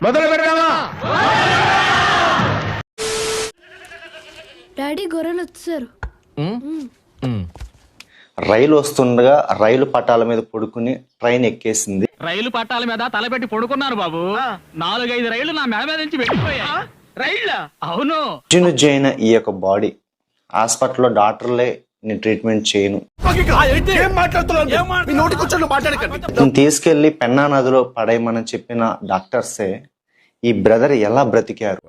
మొదలు పెడదామా? డాడీ గొర్రెలు వచ్చారు. రైలు వస్తుండగా రైలు పట్టాల మీద పడుకుని ట్రైన్ ఎక్కేసింది. రైలు పట్టాల మీద తలపెట్టి పడుకున్నాను బాబు. 4-5 రైళ్లు నా మెడ మీద నుంచి వెళ్ళిపోయా. రైళ్ళ? అవును. జైన ఈ యొక్క బాడీ హాస్పిటల్లో డాక్టర్లే నేను ట్రీట్మెంట్ చేయను, తీసుకెళ్లి పెన్నా నదిలో పడేయమని చెప్పిన డాక్టర్సే ఈ బ్రదర్ ఎలా బ్రతికారు?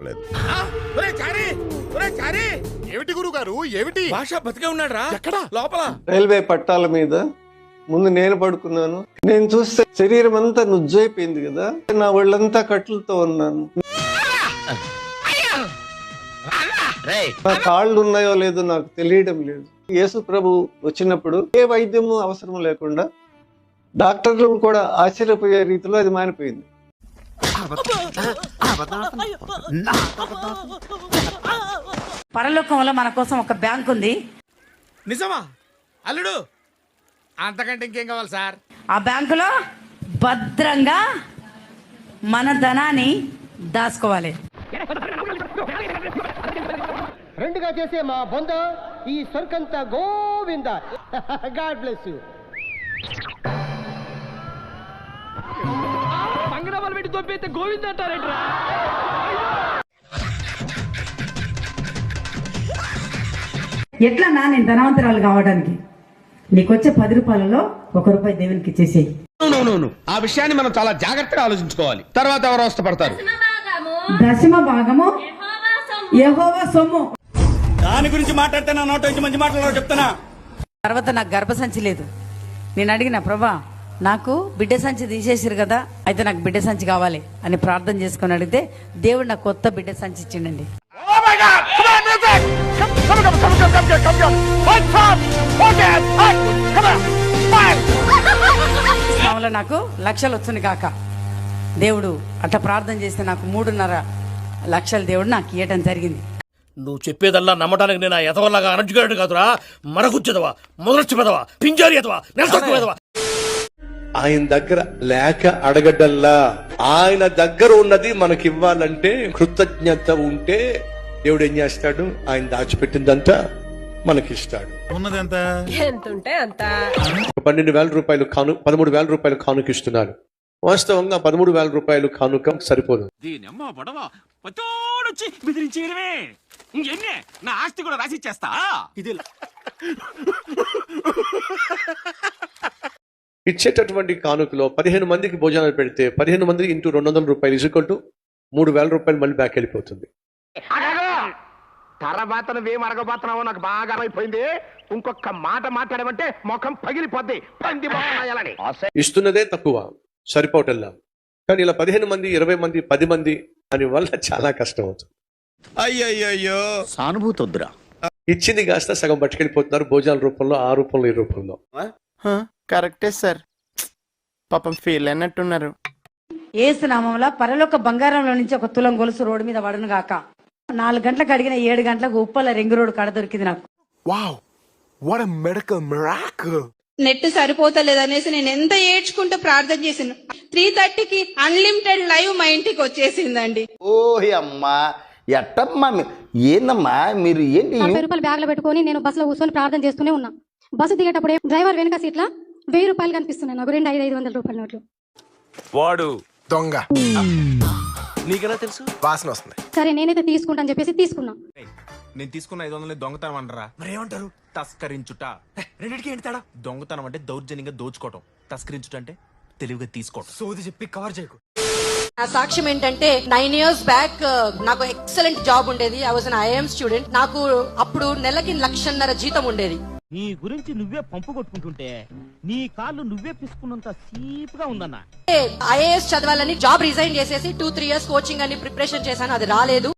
రైల్వే పట్టాల మీద ముందు నేను పడుకున్నాను. నేను చూస్తే శరీరం అంతా నుజ్జైపోయింది కదా, నా ఒళ్ళంతా కట్లతో ఉన్నాను. నా కాళ్ళు ఉన్నాయో లేదో నాకు తెలియడం లేదు. యేసు ప్రభు వచ్చినప్పుడు ఏ వైద్యము అవసరం లేకుండా డాక్టర్లు కూడా ఆశ్చర్యపోయే రీతిలో అది మానిపోయింది. పరలోకంలో మన కోసం ఒక బ్యాంక్ ఉంది. నిజమా అల్లుడు? అంతకంటే ఇంకేం కావాలి సార్? ఆ బ్యాంకులో భద్రంగా మన ధనాన్ని దాచుకోవాలి. రెండుగా చేసే మా బొంద ఈ సొర్కంతా గోవింద. God bless you. పంగనామాలు పెట్టి తొప్పితే గోవింద అంటారేంట్రా? ఎట్లా నేను ధనవంతరాలు కావడానికి నీకొచ్చే 10 రూపాయలలో 1 రూపాయి దేవునికి ఇచ్చేసేయి. ఆ విషయాన్ని మనం చాలా జాగ్రత్తగా ఆలోచించుకోవాలి. తర్వాత ఎవరు అవస్థపడతారు? దశమ భాగము యెహోవా సొమ్ము. దాని గురించి మాట్లాడితే నా నోట నుంచి మంచి మాటలు చెప్తానా? తర్వాత నాకు గర్భసంచి లేదు. నేను అడిగిన ప్రభా నాకు బిడ్డ సంచి తీసేసారు కదా, అయితే నాకు బిడ్డ సంచి కావాలి అని ప్రార్థన చేసుకుని అడిగితే దేవుడు నాకు కొత్త బిడ్డ సంచి ఇచ్చిండండి. నాకు లక్షలు వచ్చింది కాక దేవుడు అట్లా ప్రార్థన చేస్తే నాకు 3.5 లక్షలు దేవుడు నాకు ఇవ్వటం జరిగింది. నువ్వు చెప్పేదల్లా నమ్మటానికి నేను ఎదవల్లాగా అనర్జుకేటెడ్ కాదురా. మరగుచ్చదవా, మొదలచ్చి పెదవా, పింజారి ఎదవా, నెలసొక్కుదవా. ఆయన దగ్గర లేక అడగడల్లా, ఆయన దగ్గర ఉన్నది మనకి ఇవ్వాలంటే కృతజ్ఞత ఉంటే దేవుడు ఏం చేస్తాడు? ఆయన దాచిపెట్టిందంతా మనకిస్తాడు. ఉన్నదంతా ఎంతుంటే అంత. 12,000 రూపాయలు 13,000 రూపాయలు కానుకిస్తున్నాడు. వాస్తవంగా 13,000 రూపాయలు కానుక సరిపోదు. దీనమ్మ పడవ పచ్చోడొచ్చి బెదిరించేయడమే. ఇంకెన్నే నా ఆస్తి కూడా రాసి ఇచ్చేస్తా. ఇది ఇచ్చేటటువంటి కానుకలో 15 మందికి భోజనాలు పెడితే 15 మందికి ఇంటూ 200 రూపాయలు ఇసుకుంటూ 3,000 రూపాయలు మళ్ళీ బ్యాక్ వెళ్ళిపోతుంది. తరబాతను వేం అడగబోతున్నావో నాకు బాగా అర్థమైపోయింది. ఇంకొక మాట మాట్లాడమంటే ముఖం పగిలిపోద్ది. పంది బాగాలని ఇస్తున్నదే తక్కువ, సరిపోవటల్లా. కానీ ఇలా 15 మంది, 20 మంది, 10 మంది అని వల్ల చాలా కష్టం అవుతుంది. అయ్యయ్యో సానుభూతి వద్దురా. ఇచ్చింది కాస్త సగం పట్టుకెళ్ళిపోతున్నారు భోజనాల రూపంలో, ఆ రూపంలో, ఈ రూపంలో. కరెక్టే సార్, పాపం ఫీల్ అన్నట్టున్నారు. యేసు నామములో పరలోక బంగారంలో నుంచి 1 తులం గొలుసు రోడ్డు మీద పడను గాక. 4 గంటలకు అడిగిన 7 గంటలకు ఉప్పల రింగ్ రోడ్ కడ దొరికింది నాకు. Wow, what a medical miracle. Net సరిపోతలేదనేసి నేను ఎంత ఏడ్చుకుంటూ ప్రార్థన చేసాను. 3:30కి అన్లిమిటెడ్ లైవ్ మా ఇంటికి వచ్చేసిందండి. ఓహి అమ్మా, ఎట్టమ్మా ఏందమ్మా మీరు ఏంటి? 40 రూపాయలు బ్యాగ్ లో పెట్టుకుని నేను బస్సులో కూర్చొని ప్రార్థన చేస్తూనే ఉన్నా. బస్సు దిగేటప్పుడు డ్రైవర్ వెనక సీట్ల 1000 రూపాయలు కనిపిస్తున్నాయి నాకు. 500 రూపాయల నోట్లు. వాడు దొంగ. నీకెలా తెలుసు? వాసన వస్తుంది. సరే నేనైతే తీసుకుంటాను చెప్పేసి తీసుకున్నా. నేను తీసుకున్న 500 దొంగతనం అంటారా? మరి ఏమంటారు? తస్కరించుట. రెండింటికి ఏంటి తేడా? దొంగతనం అంటే దౌర్జన్యంగా దోచుకోవటం, తస్కరించుట అంటే తెలివిగా తీసుకోవటం. సోది చెప్పి కవర్ చేయకు. నా సాక్ష్యం ఏంటంటే 9 years బ్యాక్ నాకు ఎక్సలెంట్ జాబ్ ఉండేది. I was an IIM student. నాకు అప్పుడు నెలకి 1,50,000 జీతం ఉండేది. నీ గురించి నువ్వే పంపు కొట్టుకుంటుంటే నీ కాళ్ళు నువ్వే పిసుకున్నంత సీప్ గా ఉందన్నా. IAS చదవాలని జాబ్ రిజైన్ చేసేసి 2-3 years కోచింగ్ అని ప్రిపరేషన్ చేశాను. అది రాలేదు.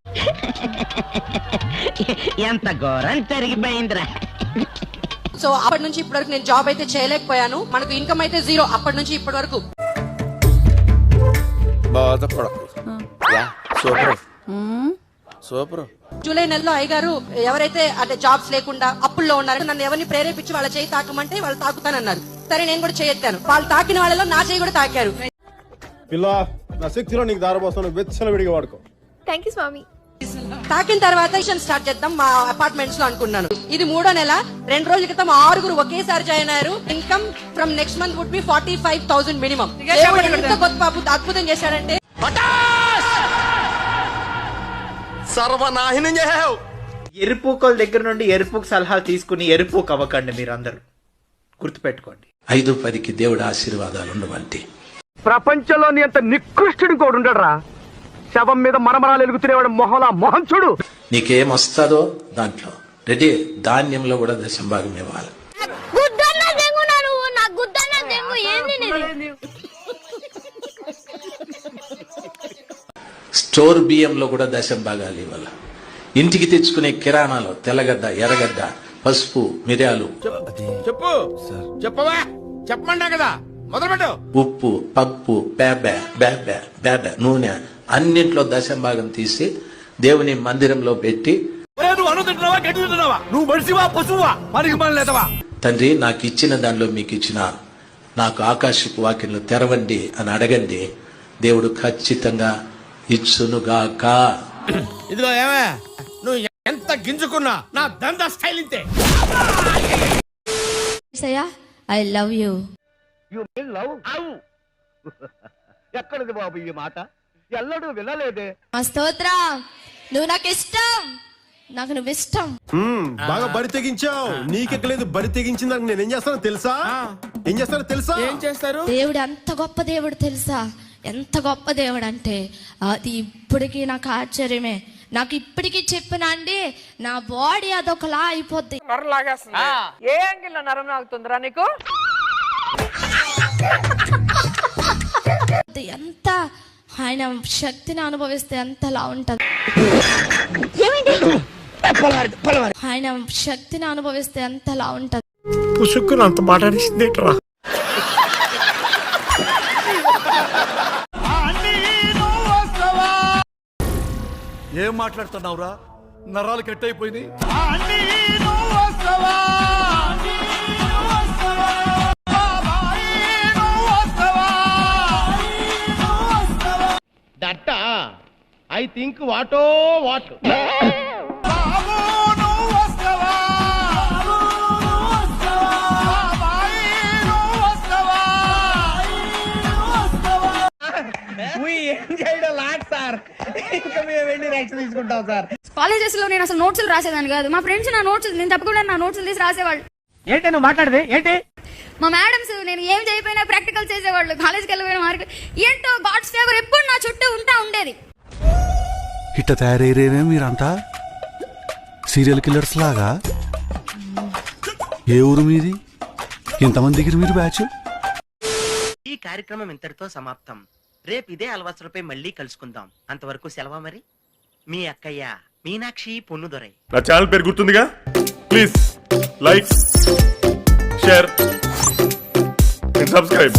ఎంత ఘోరం జరిగిపోయిందిరా. సో అప్పటి నుంచి ఇప్పటి వరకు నేను జాబ్ అయితే చేయలేకపోయాను. మనకు ఇన్కమ్ అయితే 0 అప్పటి నుంచి ఇప్పటి వరకు. సూపర్. జూలై నెలలో అయ్యగారు ఎవరైతే అంటే జాబ్స్ లేకుండా అప్పుల్లో ఉన్నారో నన్ను ఎవరిని ప్రేరేపించి వాళ్ళ చేయి తాకమంటే వాళ్ళు తాకుతానన్నారు. సరే నేను కూడా చేయెత్తాను. వాళ్ళు తాకిన వాళ్ళలో నా చేయి కూడా తాకారు. పిల్ల నా శక్తిలో నీకు దారపోస్తాను, వెచ్చల విడిగా వాడుకో. థ్యాంక్ యూ స్వామి. తాకిన తర్వాత స్టార్ట్ చేద్దాం మా అపార్ట్మెంట్స్ లో అనుకున్నాను. ఇది 3వ నెల. 2 రోజుల క్రితం 6 ఒకేసారి జాయిన్ అయ్యారు. Income from next month would be 45,000 minimum. ఎంత గొప్ప అద్భుతం చేశాడంటే సర్వనాశనం చేసావు. ఎరుపుకోల దగ్గర నుండి ఎరుపుకు సలహాలు తీసుకుని ఎరుపుకు అవ్వకండి మీరందరూ, గుర్తుపెట్టుకోండి. 5-10కి దేవుడు ఆశీర్వాదాలు ఉండవంటి. ప్రపంచంలోని అంత నికృష్టుడు కూడా ఉండడరా. శవం మీద మరమరాలు ఎలుగుతునేవాడు మొహలా మొహం చూడు. నీకేం వస్తుందో దాంట్లో రెడీ. ధాన్యంలో కూడా దశంభాగం ఇవ్వాలి. స్టోర్ బియ్యంలో కూడా దశంభాగాలు ఇవ్వాలి. ఇంటికి తెచ్చుకునే కిరాణాలో తెల్లగడ్డ, ఎర్రగడ్డ, పసుపు, మిరియాలు, చెప్పు చెప్పవా, చెప్పమంటా కదా, మొదలుపెట్టు. ఉప్పు, పప్పు, బేబే, నూనె అన్నింట్లో దశంభాగం తీసి దేవుని మందిరంలో పెట్టి, నువ్వు అన్నం తింటున్నావా, గడ్డి తింటున్నావా, నువ్వు మనిషివా పశువా, పనికి పని లేదవా, తండ్రి నాకు ఇచ్చిన దానిలో మీకు ఇచ్చిన నాకు ఆకాశపు వాక్యంలో తెరవండి అని అడగండి. దేవుడు ఖచ్చితంగా ఇచ్చునుగాక. ఇదిగో ఏమే, నువ్వు ఎంత గింజుకున్నా నా దందా స్టైల్ ఇంతే. I love you. ఎక్కడిది బాబు ఈ మాట? ఎల్లడూ వినలేదే. స్తోత్ర, నువ్వు నాకు ఇష్టం, నాకు నువ్వు ఇష్టం. బాగా బరి తెగించావు. నీకెక్కలేదు, బరి తెగించింది. నేను ఏం చేస్తానో తెలుసా? ఏం చేస్తారు? దేవుడు ఎంత గొప్ప దేవుడు తెలుసా? ఎంత గొప్ప దేవుడు అంటే అది ఇప్పటికీ నాకు ఆశ్చర్యమే. నాకు ఇప్పటికీ చెప్పినా అండి, నా బాడీ అదొకలా అయిపోద్ది. ఏ యాంగిల్ లో నరం లాగుతుందిరా నీకు? ఎంత ఆయన శక్తిని అనుభవిస్తే ఎంతలా ఉంటది. ఆయన శక్తిని అనుభవిస్తే ఎంతలా ఉంటది. అంత మాట్లాడేసిందేట్రా. ఏం మాట్లాడుతున్నావురా? నరాలు కట్ అయిపోయినాయి. దట్ ఐ థింక్ వాటో వాట్. కాలేజెస్ లో నేను అసలు నోట్స్ రాసేదాన్ని కాదు. మా ఫ్రెండ్స్ నా నోట్స్, నేను తప్పకుండా నా నోట్స్ తీసి రాసేవాళ్ళు. ఏంటి నువ్వు మాట్లాడేది ఏంటి? మా మేడమ్స్ నేను ఏం చేయకపోయినా ప్రాక్టికల్ చేసేవాళ్ళు. కాలేజ్కి వెళ్ళిపోయిన మార్క్ ఏంటో గాడ్స్ ఫేవర్ ఎప్పుడు నా చుట్టూ ఉండేది. ఇట్ట తయారయ్యేనే మీరంతా సీరియల్ కిల్లర్స్ లాగా. ఏ ఊరు మీది? ఇంతమంది దగ్గర మీరు బ్యాచ్? ఈ కార్యక్రమం ఇంతటితో సమాప్తం. రేపు ఇదే అలవాసులపై మళ్ళీ కలుసుకుందాం. అంతవరకు సెలవా మరి. మీ అక్కయ్య మీనాక్షి పొన్నుదొరై. నా ఛానల్ పేరు గుర్తుందిగా? Please like, share and subscribe.